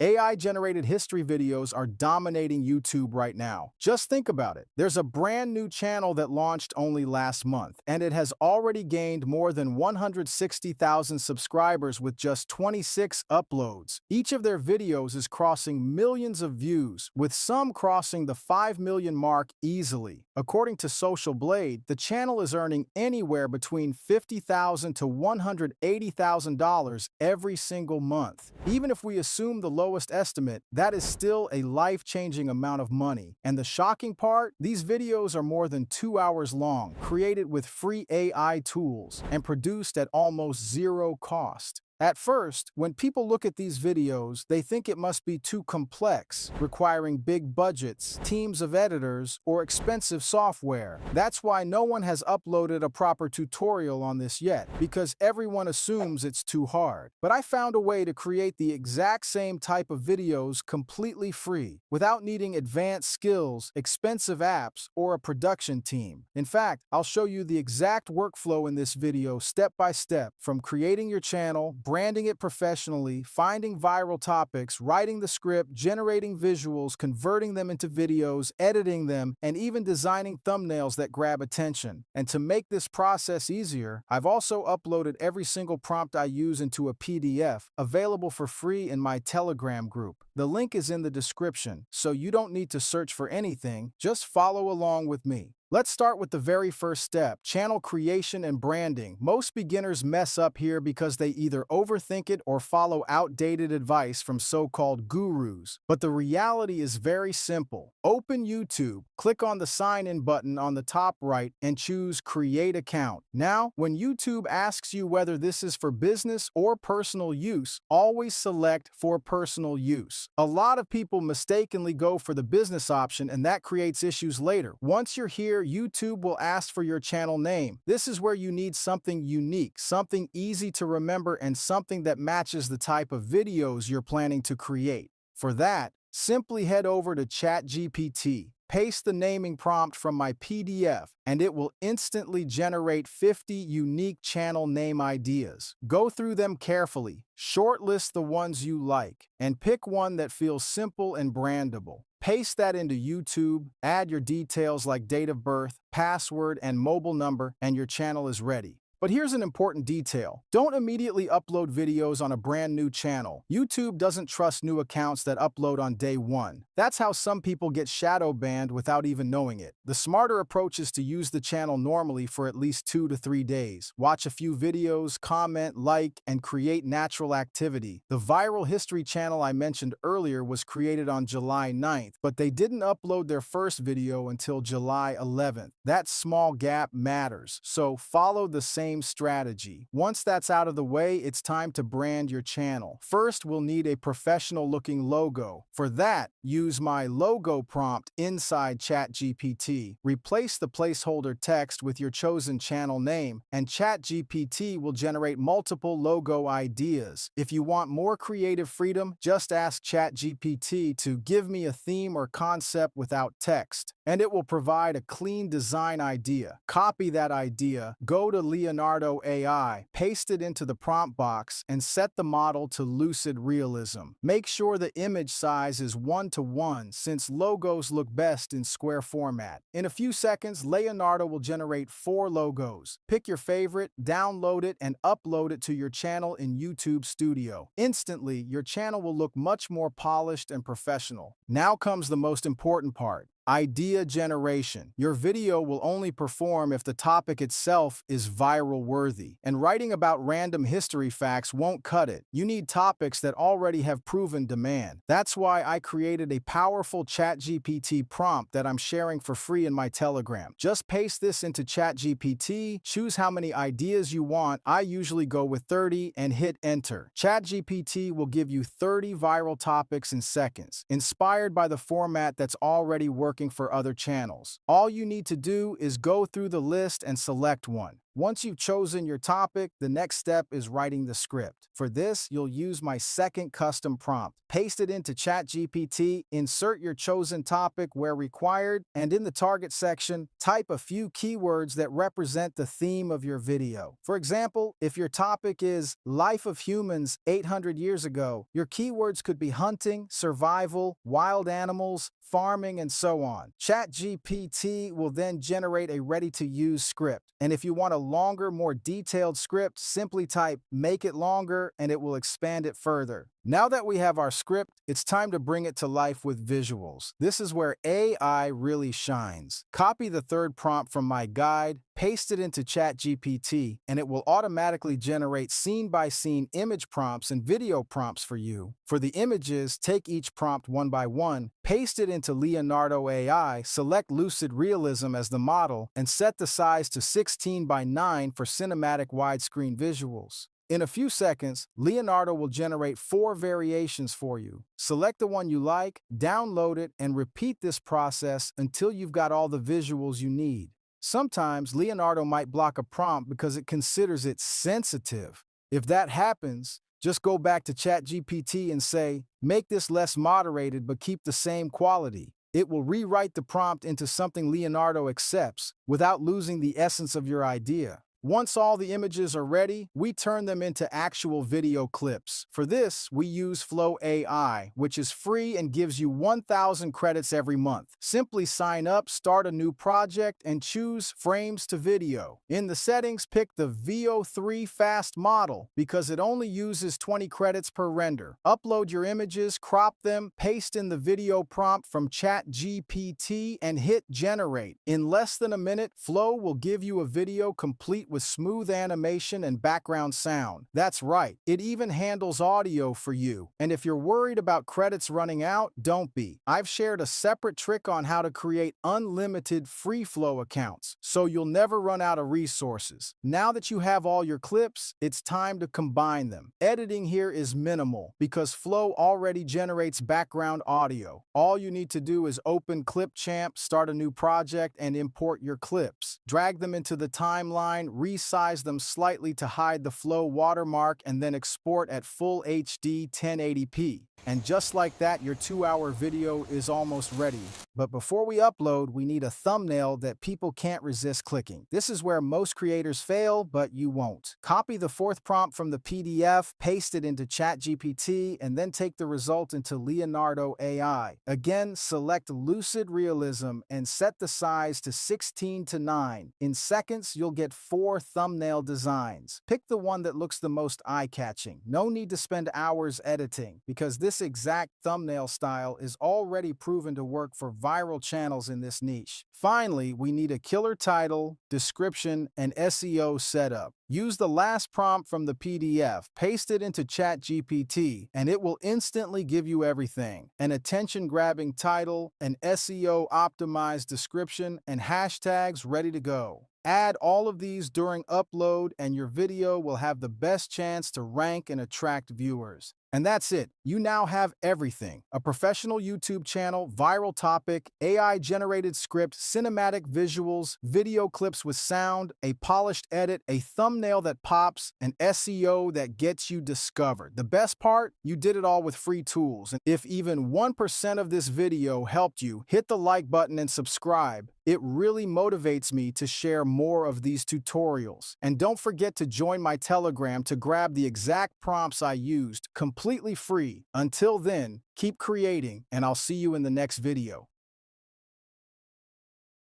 AI-generated history videos are dominating YouTube right now. Just think about it. There's a brand new channel that launched only last month, and it has already gained more than 160,000 subscribers with just 26 uploads. Each of their videos is crossing millions of views, with some crossing the 5 million mark easily. According to Social Blade, the channel is earning anywhere between $50,000 to $180,000 every single month. Even if we assume the lowest estimate, that is still a life-changing amount of money. And the shocking part? These videos are more than 2 hours long, created with free AI tools, and produced at almost zero cost. At first, when people look at these videos, they think it must be too complex, requiring big budgets, teams of editors, or expensive software. That's why no one has uploaded a proper tutorial on this yet, because everyone assumes it's too hard. But I found a way to create the exact same type of videos completely free, without needing advanced skills, expensive apps, or a production team. In fact, I'll show you the exact workflow in this video step by step, from creating your channel, branding it professionally, finding viral topics, writing the script, generating visuals, converting them into videos, editing them, and even designing thumbnails that grab attention. And to make this process easier, I've also uploaded every single prompt I use into a PDF, available for free in my Telegram group. The link is in the description, so you don't need to search for anything, just follow along with me. Let's start with the very first step, channel creation and branding. Most beginners mess up here because they either overthink it or follow outdated advice from so-called gurus. But the reality is very simple. Open YouTube, click on the sign in button on the top right, and choose Create Account. Now, when YouTube asks you whether this is for business or personal use, always select for personal use. A lot of people mistakenly go for the business option, and that creates issues later. Once you're here, YouTube will ask for your channel name. This is where you need something unique, something easy to remember, and something that matches the type of videos you're planning to create. For that, simply head over to ChatGPT, paste the naming prompt from my PDF, and it will instantly generate 50 unique channel name ideas. Go through them carefully, shortlist the ones you like, and pick one that feels simple and brandable. Paste that into YouTube, add your details like date of birth, password, and mobile number, and your channel is ready. But here's an important detail. Don't immediately upload videos on a brand new channel. YouTube doesn't trust new accounts that upload on day one. That's how some people get shadow banned without even knowing it. The smarter approach is to use the channel normally for at least 2 to 3 days. Watch a few videos, comment, like, and create natural activity. The viral history channel I mentioned earlier was created on July 9th, but they didn't upload their first video until July 11th. That small gap matters, so follow the same strategy. Once that's out of the way, it's time to brand your channel. First, we'll need a professional-looking logo. For that, use my logo prompt inside ChatGPT. Replace the placeholder text with your chosen channel name, and ChatGPT will generate multiple logo ideas. If you want more creative freedom, just ask ChatGPT to give me a theme or concept without text, and it will provide a clean design idea. Copy that idea, go to Leonardo AI, paste it into the prompt box, and set the model to lucid realism. Make sure the image size is 1:1 since logos look best in square format. In a few seconds, Leonardo will generate 4 logos. Pick your favorite, download it, and upload it to your channel in YouTube Studio. Instantly, your channel will look much more polished and professional. Now comes the most important part. Idea generation. Your video will only perform if the topic itself is viral worthy. And writing about random history facts won't cut it. You need topics that already have proven demand. That's why I created a powerful ChatGPT prompt that I'm sharing for free in my Telegram. Just paste this into ChatGPT, choose how many ideas you want. I usually go with 30 and hit enter. ChatGPT will give you 30 viral topics in seconds, inspired by the format that's already working for other channels. All you need to do is go through the list and select one. Once you've chosen your topic, the next step is writing the script. For this, you'll use my second custom prompt. Paste it into ChatGPT, insert your chosen topic where required, and in the target section, type a few keywords that represent the theme of your video. For example, if your topic is Life of Humans 800 years ago, your keywords could be hunting, survival, wild animals, farming, and so on. ChatGPT will then generate a ready-to-use script. And if you want a longer, more detailed script, simply type "make it longer" and it will expand it further. Now that we have our script, it's time to bring it to life with visuals. This is where AI really shines. Copy the third prompt from my guide, paste it into ChatGPT, and it will automatically generate scene-by-scene image prompts and video prompts for you. For the images, take each prompt one by one, paste it into Leonardo AI, select Lucid Realism as the model, and set the size to 16 by 9 for cinematic widescreen visuals. In a few seconds, Leonardo will generate 4 variations for you. Select the one you like, download it, and repeat this process until you've got all the visuals you need. Sometimes Leonardo might block a prompt because it considers it sensitive. If that happens, just go back to ChatGPT and say, "Make this less moderated but keep the same quality." It will rewrite the prompt into something Leonardo accepts without losing the essence of your idea. Once all the images are ready, we turn them into actual video clips. For this, we use Flow AI, which is free and gives you 1,000 credits every month. Simply sign up, start a new project, and choose Frames to Video. In the settings, pick the VO3 Fast model because it only uses 20 credits per render. Upload your images, crop them, paste in the video prompt from ChatGPT, and hit Generate. In less than a minute, Flow will give you a video complete with smooth animation and background sound. That's right, it even handles audio for you. And if you're worried about credits running out, don't be. I've shared a separate trick on how to create unlimited free Flow accounts, so you'll never run out of resources. Now that you have all your clips, it's time to combine them. Editing here is minimal because Flow already generates background audio. All you need to do is open Clipchamp, start a new project, and import your clips. Drag them into the timeline, resize them slightly to hide the Flow watermark, and then export at full HD 1080p. And just like that, your 2-hour video is almost ready. But before we upload, we need a thumbnail that people can't resist clicking. This is where most creators fail, but you won't. Copy the fourth prompt from the PDF, paste it into ChatGPT, and then take the result into Leonardo AI. Again, select Lucid Realism and set the size to 16 to 9. In seconds, you'll get 4 thumbnail designs. Pick the one that looks the most eye-catching. No need to spend hours editing, because this exact thumbnail style is already proven to work for viral channels in this niche. Finally, we need a killer title, description, and SEO setup. Use the last prompt from the PDF, paste it into ChatGPT, and it will instantly give you everything: an attention-grabbing title, an SEO-optimized description, and hashtags ready to go. Add all of these during upload, and your video will have the best chance to rank and attract viewers. And that's it. You now have everything: a professional YouTube channel, viral topic, AI-generated script, cinematic visuals, video clips with sound, a polished edit, a thumbnail that pops, an SEO that gets you discovered. The best part? You did it all with free tools. And if even 1% of this video helped you, hit the like button and subscribe. It really motivates me to share more of these tutorials. And don't forget to join my Telegram to grab the exact prompts I used, completely free. Until then, keep creating, and I'll see you in the next video.